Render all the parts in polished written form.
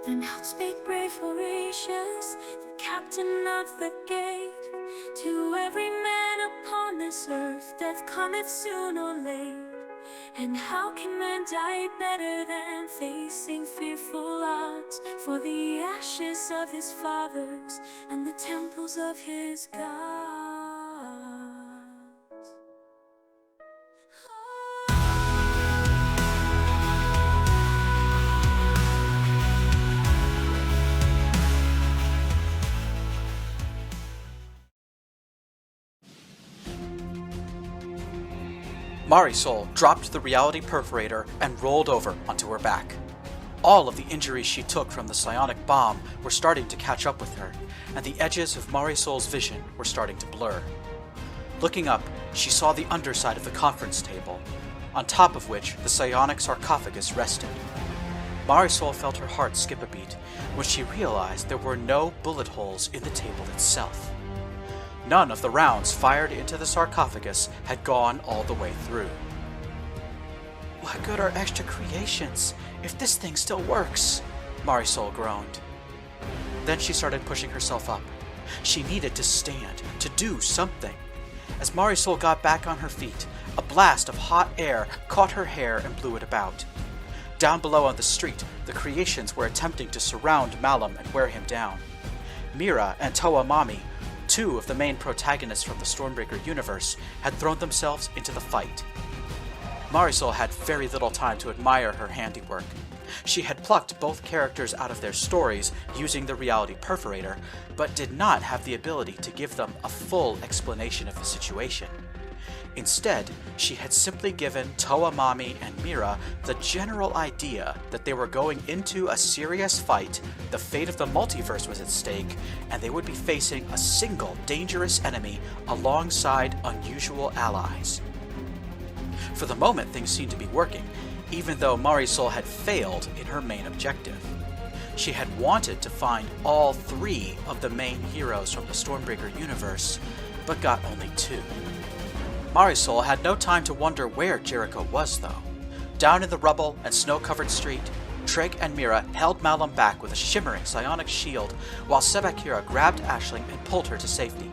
Then out spake brave Horatius, the captain of the gate. To every man upon this earth, death cometh soon or late. And how can man die better than facing fearful odds for the ashes of his fathers and the temples of his gods? Marisol dropped the reality perforator and rolled over onto her back. All of the injuries she took from the psionic bomb were starting to catch up with her, and the edges of Marisol's vision were starting to blur. Looking up, she saw the underside of the conference table, on top of which the psionic sarcophagus rested. Marisol felt her heart skip a beat when she realized there were no bullet holes in the table itself. None of the rounds fired into the sarcophagus had gone all the way through. "What good are extra creations if this thing still works?" Marisol groaned. Then she started pushing herself up. She needed to stand, to do something. As Marisol got back on her feet, a blast of hot air caught her hair and blew it about. Down below on the street, the creations were attempting to surround Malum and wear him down. Mira and Toa Mami, two of the main protagonists from the Stormbreaker universe, had thrown themselves into the fight. Marisol had very little time to admire her handiwork. She had plucked both characters out of their stories using the reality perforator, but did not have the ability to give them a full explanation of the situation. Instead, she had simply given Toa Mami and Mira the general idea that they were going into a serious fight, the fate of the multiverse was at stake, and they would be facing a single dangerous enemy alongside unusual allies. For the moment, things seemed to be working, even though Marisol had failed in her main objective. She had wanted to find all three of the main heroes from the Stormbreaker universe, but got only two. Marisol had no time to wonder where Jericho was, though. Down in the rubble and snow-covered street, Trig and Mira held Malum back with a shimmering psionic shield, while Sebakira grabbed Aisling and pulled her to safety.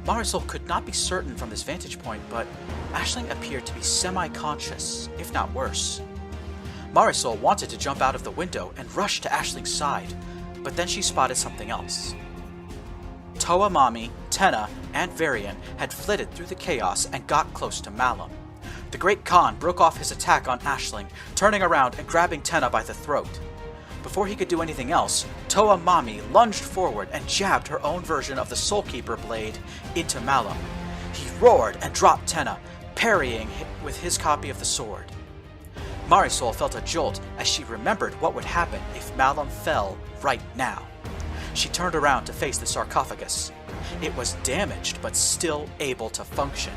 Marisol could not be certain from this vantage point, but Aisling appeared to be semi-conscious, if not worse. Marisol wanted to jump out of the window and rush to Aisling's side, but then she spotted something else. Toa Mami, Tenna, and Varian had flitted through the chaos and got close to Malum. The Great Khan broke off his attack on Aisling, turning around and grabbing Tenna by the throat. Before he could do anything else, Toa Mami lunged forward and jabbed her own version of the Soulkeeper blade into Malum. He roared and dropped Tenna, parrying with his copy of the sword. Marisol felt a jolt as she remembered what would happen if Malum fell right now. She turned around to face the sarcophagus. It was damaged, but still able to function.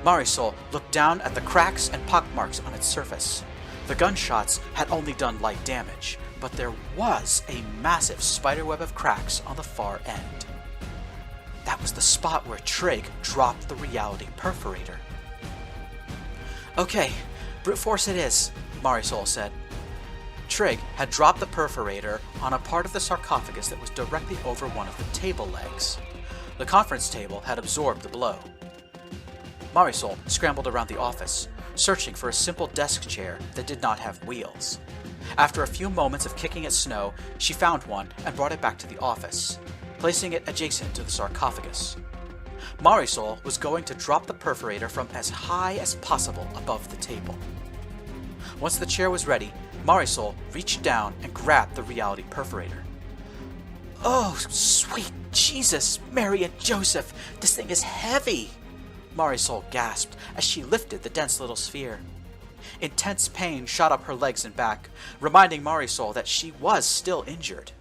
Marisol looked down at the cracks and pockmarks on its surface. The gunshots had only done light damage, but there was a massive spiderweb of cracks on the far end. That was the spot where Trig dropped the reality perforator. "Okay, brute force it is," Marisol said. Trig had dropped the perforator on a part of the sarcophagus that was directly over one of the table legs. The conference table had absorbed the blow. Marisol scrambled around the office, searching for a simple desk chair that did not have wheels. After a few moments of kicking at snow, she found one and brought it back to the office, placing it adjacent to the sarcophagus. Marisol was going to drop the perforator from as high as possible above the table. Once the chair was ready, Marisol reached down and grabbed the reality perforator. "Oh, sweet Jesus, Mary and Joseph, this thing is heavy!" Marisol gasped as she lifted the dense little sphere. Intense pain shot up her legs and back, reminding Marisol that she was still injured.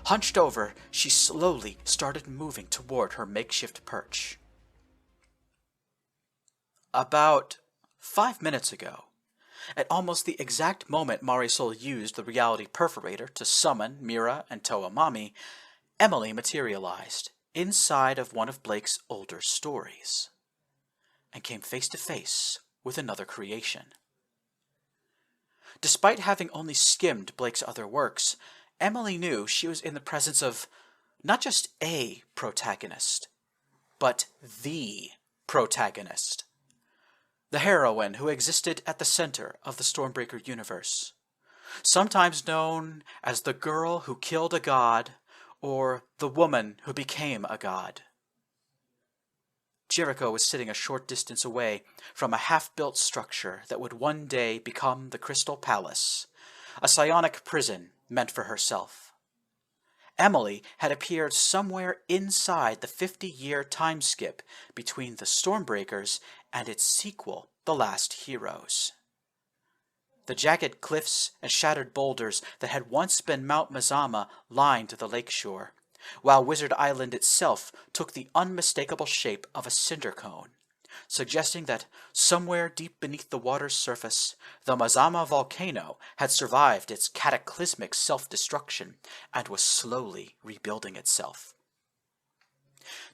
Hunched over, she slowly started moving toward her makeshift perch. About 5 minutes ago, at almost the exact moment Marisol used the reality perforator to summon Mira and Toa Mami, Emily materialized inside of one of Blake's older stories and came face to face with another creation. Despite having only skimmed Blake's other works, Emily knew she was in the presence of not just a protagonist, but the protagonist. The heroine who existed at the center of the Stormbreaker universe, sometimes known as the girl who killed a god, or the woman who became a god. Jericho was sitting a short distance away from a half-built structure that would one day become the Crystal Palace, a psionic prison meant for herself. Emily had appeared somewhere inside the 50-year time skip between the Stormbreakers and its sequel, The Last Heroes. The jagged cliffs and shattered boulders that had once been Mount Mazama lined the lakeshore, while Wizard Island itself took the unmistakable shape of a cinder cone, suggesting that somewhere deep beneath the water's surface, the Mazama volcano had survived its cataclysmic self-destruction and was slowly rebuilding itself.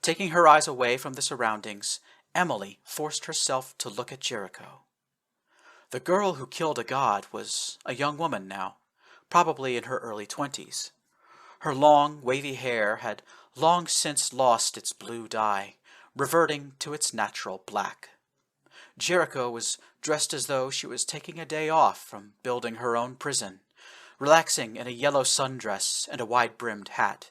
Taking her eyes away from the surroundings, Emily forced herself to look at Jericho. The girl who killed a god was a young woman now, probably in her early 20s. Her long, wavy hair had long since lost its blue dye, reverting to its natural black. Jericho was dressed as though she was taking a day off from building her own prison, relaxing in a yellow sundress and a wide-brimmed hat.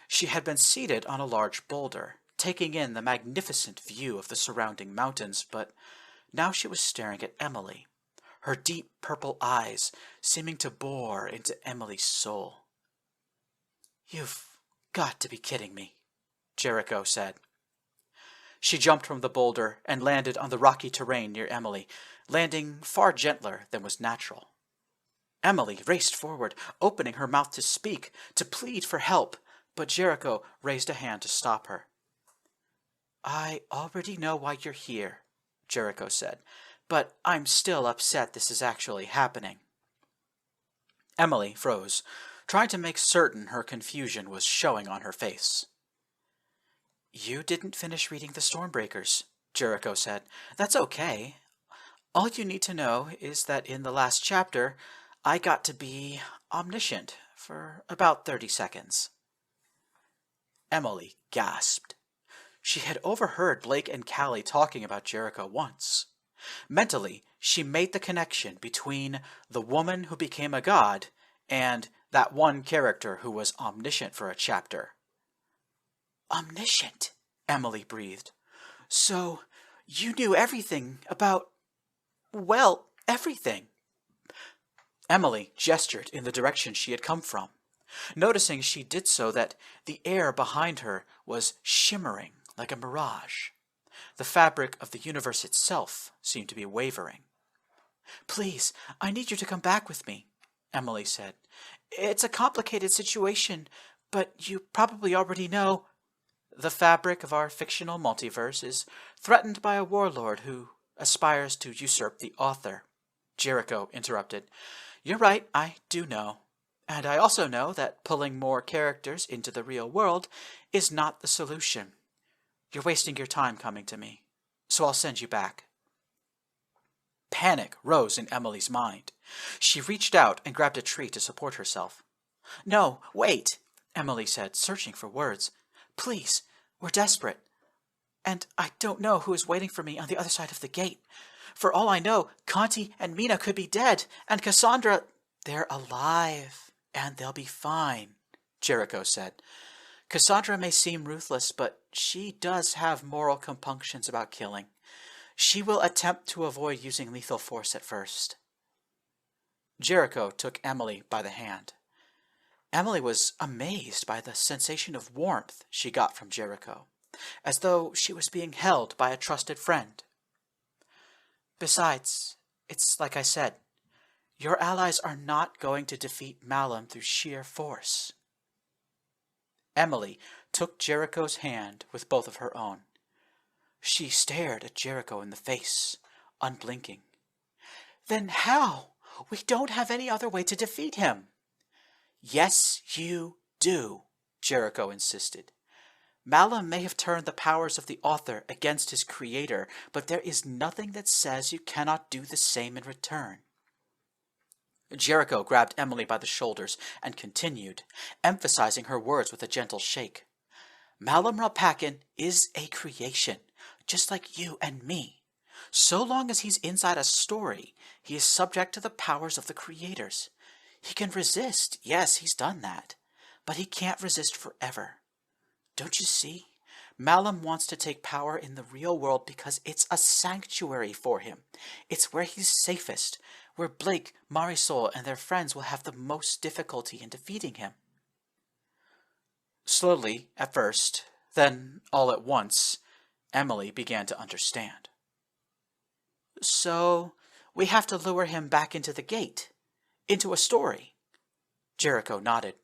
She had been seated on a large boulder, taking in the magnificent view of the surrounding mountains, but now she was staring at Emily, her deep purple eyes seeming to bore into Emily's soul. "You've got to be kidding me," Jericho said. She jumped from the boulder and landed on the rocky terrain near Emily, landing far gentler than was natural. Emily raced forward, opening her mouth to speak, to plead for help, but Jericho raised a hand to stop her. "I already know why you're here," Jericho said, "but I'm still upset this is actually happening." Emily froze, trying to make certain her confusion was showing on her face. "You didn't finish reading the Stormbreakers," Jericho said. "That's okay. All you need to know is that in the last chapter, I got to be omniscient for about 30 seconds. Emily gasped. She had overheard Blake and Callie talking about Jericho once. Mentally, she made the connection between the woman who became a god and that one character who was omniscient for a chapter. "Omniscient," Emily breathed. "So, you knew everything about, well, everything." Emily gestured in the direction she had come from, noticing she did so that the air behind her was shimmering like a mirage. The fabric of the universe itself seemed to be wavering. "Please, I need you to come back with me," Emily said. "It's a complicated situation, but you probably already know the fabric of our fictional multiverse is threatened by a warlord who aspires to usurp the author," Jericho interrupted. "You're right, I do know. And I also know that pulling more characters into the real world is not the solution. You're wasting your time coming to me, so I'll send you back." Panic rose in Emily's mind. She reached out and grabbed a tree to support herself. "No, wait," Emily said, searching for words. "Please, we're desperate. And I don't know who is waiting for me on the other side of the gate. For all I know, Conti and Mina could be dead, and Cassandra—" "They're alive, and they'll be fine," Jericho said. "Cassandra may seem ruthless, but she does have moral compunctions about killing. She will attempt to avoid using lethal force at first." Jericho took Emily by the hand. Emily was amazed by the sensation of warmth she got from Jericho, as though she was being held by a trusted friend. "Besides, it's like I said, your allies are not going to defeat Malum through sheer force." Emily took Jericho's hand with both of her own. She stared at Jericho in the face, unblinking. "Then how? We don't have any other way to defeat him." "Yes, you do," Jericho insisted. "Malum may have turned the powers of the author against his creator, but there is nothing that says you cannot do the same in return." Jericho grabbed Emily by the shoulders and continued, emphasizing her words with a gentle shake. Malum Rapakin is a creation, just like you and me. So long as he's inside a story, he is subject to the powers of the creators. He can resist, yes, he's done that, but he can't resist forever. Don't you see? Malum wants to take power in the real world because it's a sanctuary for him. It's where he's safest, where Blake, Marisol, and their friends will have the most difficulty in defeating him. Slowly, at first, then all at once, Emily began to understand. So, we have to lure him back into the gate, into a story. Jericho nodded.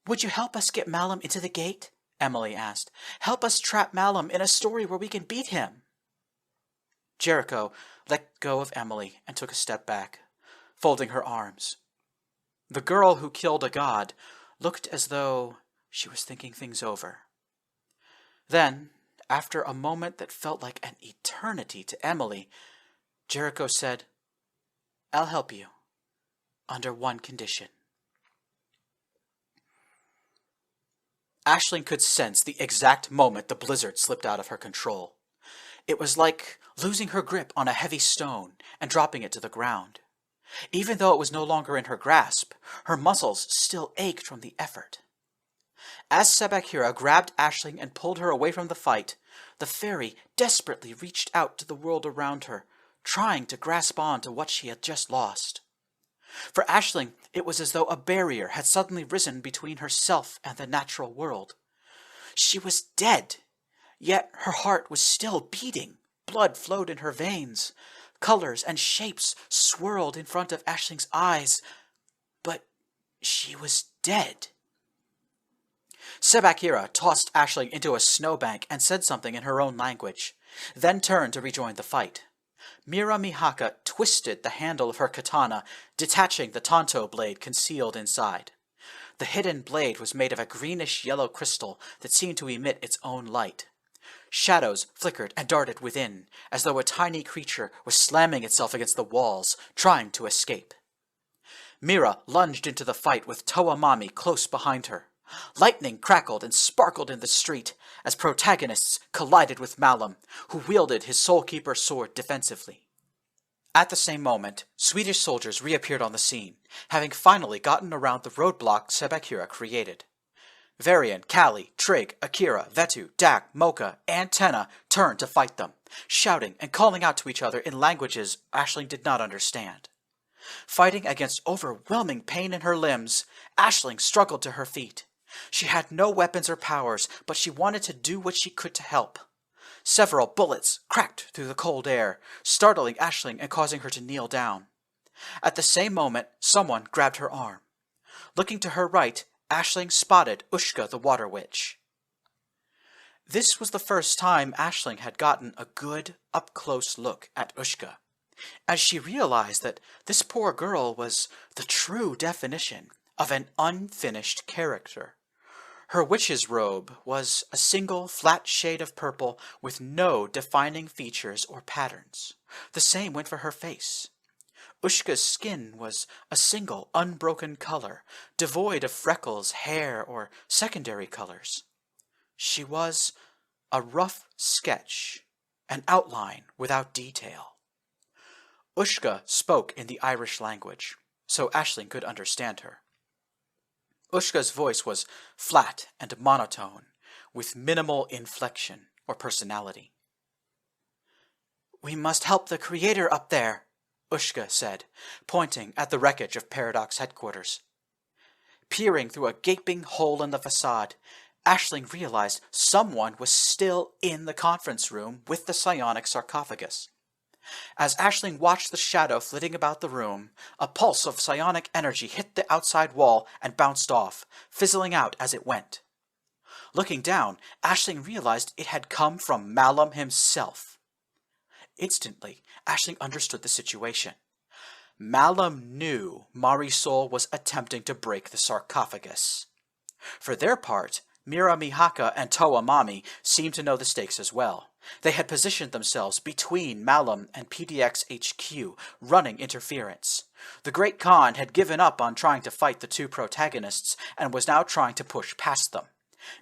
Would you help us get Malum into the gate? Emily asked. Help us trap Malum in a story where we can beat him. Jericho let go of Emily and took a step back, folding her arms. The girl who killed a god looked as though she was thinking things over. Then, after a moment that felt like an eternity to Emily, Jericho said, I'll help you, under one condition. Aisling could sense the exact moment the blizzard slipped out of her control. It was like losing her grip on a heavy stone and dropping it to the ground. Even though it was no longer in her grasp, her muscles still ached from the effort. As Sebakira grabbed Aisling and pulled her away from the fight, the fairy desperately reached out to the world around her, trying to grasp on to what she had just lost. For Aisling, it was as though a barrier had suddenly risen between herself and the natural world. She was dead, yet her heart was still beating. Blood flowed in her veins. Colors and shapes swirled in front of Aisling's eyes. But she was dead. Sebakira tossed Aisling into a snowbank and said something in her own language, then turned to rejoin the fight. Mira Mihaka twisted the handle of her katana, detaching the tanto blade concealed inside. The hidden blade was made of a greenish-yellow crystal that seemed to emit its own light. Shadows flickered and darted within, as though a tiny creature was slamming itself against the walls, trying to escape. Mira lunged into the fight with Toamami close behind her. Lightning crackled and sparkled in the street as protagonists collided with Malum, who wielded his Soulkeeper sword defensively. At the same moment, Swedish soldiers reappeared on the scene, having finally gotten around the roadblock Sebakira created. Varian, Callie, Trig, Akira, Vetu, Dak, Mocha, and Tenna turned to fight them, shouting and calling out to each other in languages Aisling did not understand. Fighting against overwhelming pain in her limbs, Aisling struggled to her feet. She had no weapons or powers, but she wanted to do what she could to help. Several bullets cracked through the cold air, startling Aisling and causing her to kneel down. At the same moment, someone grabbed her arm. Looking to her right, Aisling spotted Ushka the Water Witch. This was the first time Aisling had gotten a good, up-close look at Ushka, as she realized that this poor girl was the true definition of an unfinished character. Her witch's robe was a single flat shade of purple with no defining features or patterns. The same went for her face. Ushka's skin was a single unbroken color, devoid of freckles, hair, or secondary colors. She was a rough sketch, an outline without detail. Ushka spoke in the Irish language, so Aisling could understand her. Ushka's voice was flat and monotone, with minimal inflection or personality. "We must help the Creator up there," Ushka said, pointing at the wreckage of Paradox headquarters. Peering through a gaping hole in the facade, Aisling realized someone was still in the conference room with the psionic sarcophagus. As Aisling watched the shadow flitting about the room, a pulse of psionic energy hit the outside wall and bounced off, fizzling out as it went. Looking down, Aisling realized it had come from Malum himself. Instantly, Aisling understood the situation. Malum knew Marisol was attempting to break the sarcophagus. For their part, Mira Mihaka and Toa Mami seemed to know the stakes as well. They had positioned themselves between Malum and PDX HQ, running interference. The Great Khan had given up on trying to fight the two protagonists and was now trying to push past them.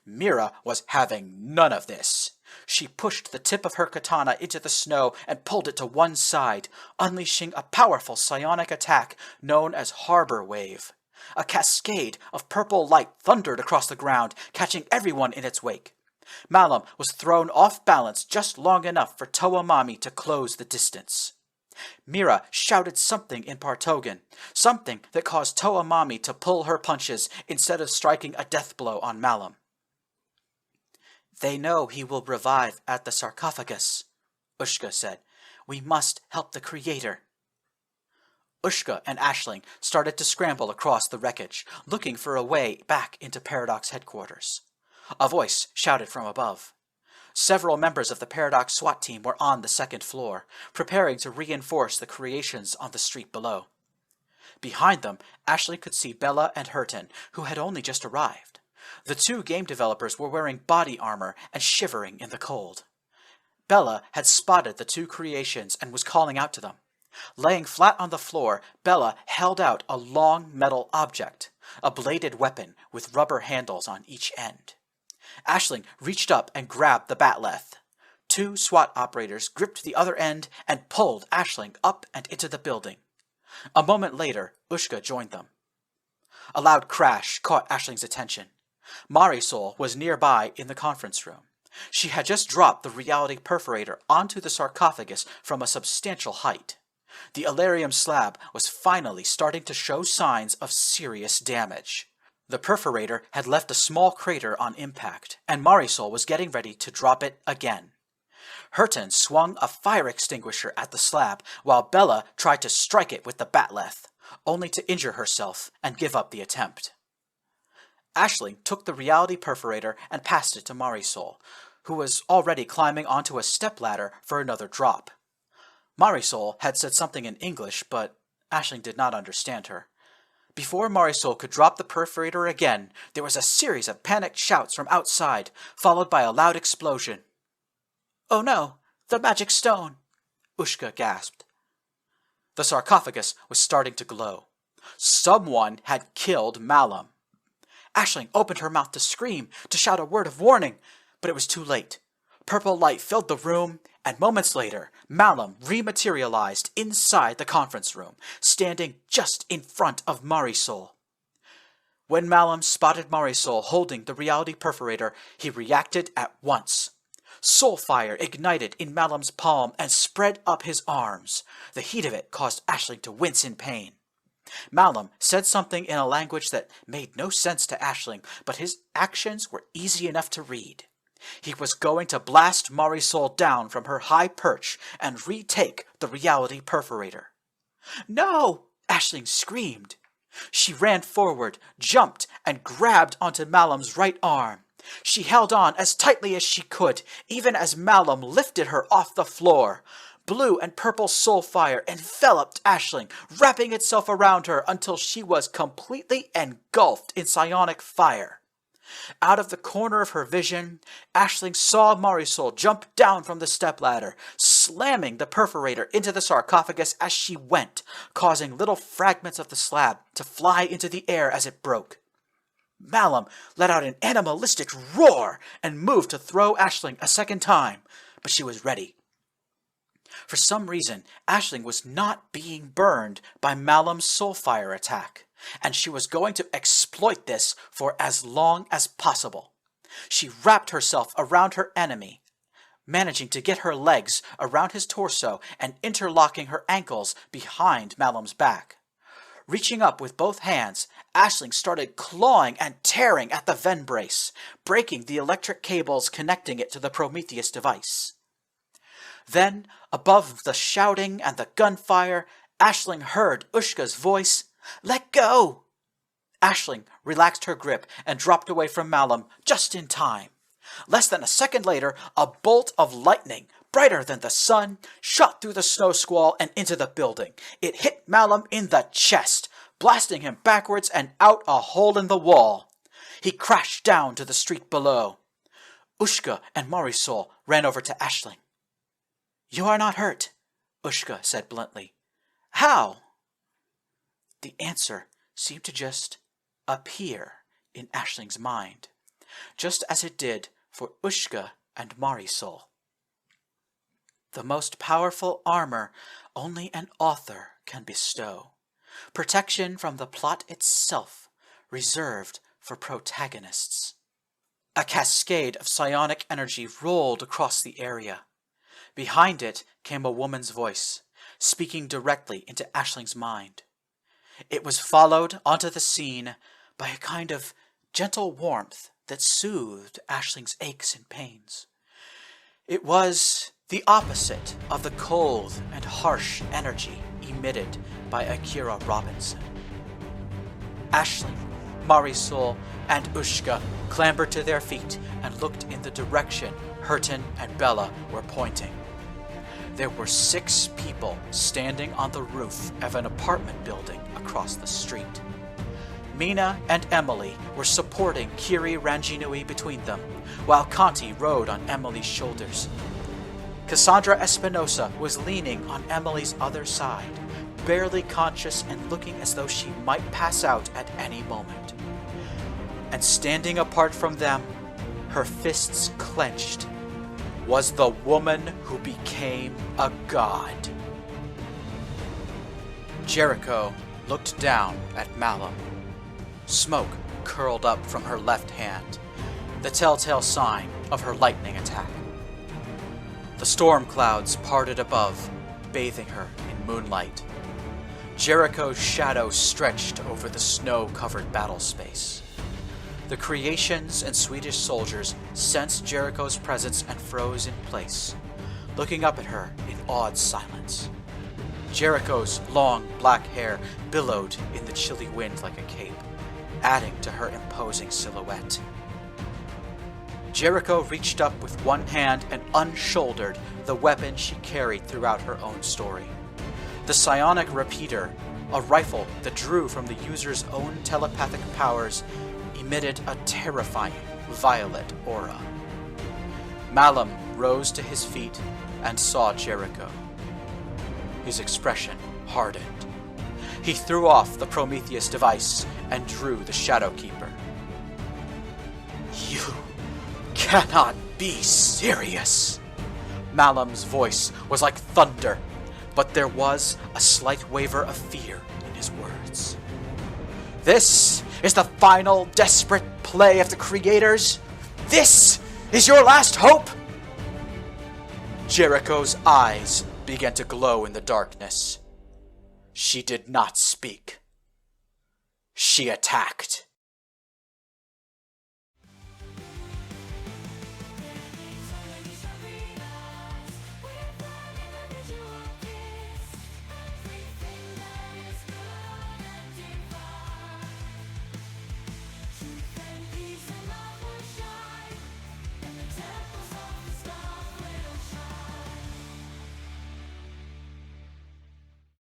Mira was having none of this. She pushed the tip of her katana into the snow and pulled it to one side, unleashing a powerful psionic attack known as Harbor Wave. A cascade of purple light thundered across the ground, catching everyone in its wake. Malum was thrown off balance just long enough for Toa Mami to close the distance. Mira shouted something in Partogan, something that caused Toa Mami to pull her punches instead of striking a death blow on Malum. "They know he will revive at the sarcophagus," Ushka said. "We must help the creator." Ushka and Aisling started to scramble across the wreckage, looking for a way back into Paradox headquarters. A voice shouted from above. Several members of the Paradox SWAT team were on the second floor, preparing to reinforce the creations on the street below. Behind them, Aisling could see Bella and Hurton, who had only just arrived. The two game developers were wearing body armor and shivering in the cold. Bella had spotted the two creations and was calling out to them. Laying flat on the floor, Bella held out a long metal object, a bladed weapon with rubber handles on each end. Aisling reached up and grabbed the batleth. Two SWAT operators gripped the other end and pulled Aisling up and into the building. A moment later, Ushka joined them. A loud crash caught Aisling's attention. Marisol was nearby in the conference room. She had just dropped the reality perforator onto the sarcophagus from a substantial height. The Alarium slab was finally starting to show signs of serious damage. The perforator had left a small crater on impact, and Marisol was getting ready to drop it again. Hurton swung a fire extinguisher at the slab, while Bella tried to strike it with the batleth, only to injure herself and give up the attempt. Aisling took the reality perforator and passed it to Marisol, who was already climbing onto a stepladder for another drop. Marisol had said something in English, but Aisling did not understand her. Before Marisol could drop the perforator again, there was a series of panicked shouts from outside, followed by a loud explosion. "Oh no, the magic stone!" Ushka gasped. The sarcophagus was starting to glow. Someone had killed Malum. Aisling opened her mouth to scream, to shout a word of warning, but it was too late. Purple light filled the room, and moments later, Malum rematerialized inside the conference room, standing just in front of Marisol. When Malum spotted Marisol holding the reality perforator, he reacted at once. Soul fire ignited in Malum's palm and spread up his arms. The heat of it caused Aisling to wince in pain. Malum said something in a language that made no sense to Aisling, but his actions were easy enough to read. He was going to blast Marisol down from her high perch and retake the reality perforator. "No!" Aisling screamed. She ran forward, jumped, and grabbed onto Malum's right arm. She held on as tightly as she could, even as Malum lifted her off the floor. Blue and purple soul fire enveloped Aisling, wrapping itself around her until she was completely engulfed in psionic fire. Out of the corner of her vision, Aisling saw Marisol jump down from the stepladder, slamming the perforator into the sarcophagus as she went, causing little fragments of the slab to fly into the air as it broke. Malum let out an animalistic roar and moved to throw Aisling a second time, but she was ready. For some reason, Aisling was not being burned by Malum's soulfire attack, and she was going to exploit this for as long as possible. She wrapped herself around her enemy, managing to get her legs around his torso and interlocking her ankles behind Malum's back. Reaching up with both hands, Aisling started clawing and tearing at the Ven brace, breaking the electric cables connecting it to the Prometheus device. Then, above the shouting and the gunfire, Aisling heard Ushka's voice, "Let go!" Aisling relaxed her grip and dropped away from Malum just in time. Less than a second later, a bolt of lightning, brighter than the sun, shot through the snow squall and into the building. It hit Malum in the chest, blasting him backwards and out a hole in the wall. he crashed down to the street below. Ushka and Marisol ran over to Aisling. "You are not hurt," Ushka said bluntly. "How?" The answer seemed to just appear in Aisling's mind, just as it did for Ushka and Marisol. The most powerful armor only an author can bestow. Protection from the plot itself, reserved for protagonists. A cascade of psionic energy rolled across the area. Behind it came a woman's voice, speaking directly into Aisling's mind. It was followed onto the scene by a kind of gentle warmth that soothed Aisling's aches and pains. It was the opposite of the cold and harsh energy emitted by Akira Robinson. Aisling, Marisol, and Ushka clambered to their feet and looked in the direction Hurton and Bella were pointing. There were 6 people standing on the roof of an apartment building across the street. Mina and Emily were supporting Kiri Ranginui between them, while Conti rode on Emily's shoulders. Cassandra Espinosa was leaning on Emily's other side, barely conscious and looking as though she might pass out at any moment. And standing apart from them, her fists clenched, was the woman who became a god. Jericho looked down at Malum. Smoke curled up from her left hand, the telltale sign of her lightning attack. The storm clouds parted above, bathing her in moonlight. Jericho's shadow stretched over the snow-covered battle space. The creations and Swedish soldiers sensed Jericho's presence and froze in place, looking up at her in awed silence. Jericho's long black hair billowed in the chilly wind like a cape, adding to her imposing silhouette. Jericho reached up with one hand and unshouldered the weapon she carried throughout her own story. The psionic repeater, a rifle that drew from the user's own telepathic powers, emitted a terrifying violet aura. Malum rose to his feet and saw Jericho. His expression hardened. He threw off the Prometheus device and drew the Shadowkeeper. "You cannot be serious." Malum's voice was like thunder, but there was a slight waver of fear in his words. "This is the final desperate play of the creators? This is your last hope?" Jericho's eyes began to glow in the darkness. She did not speak. She attacked.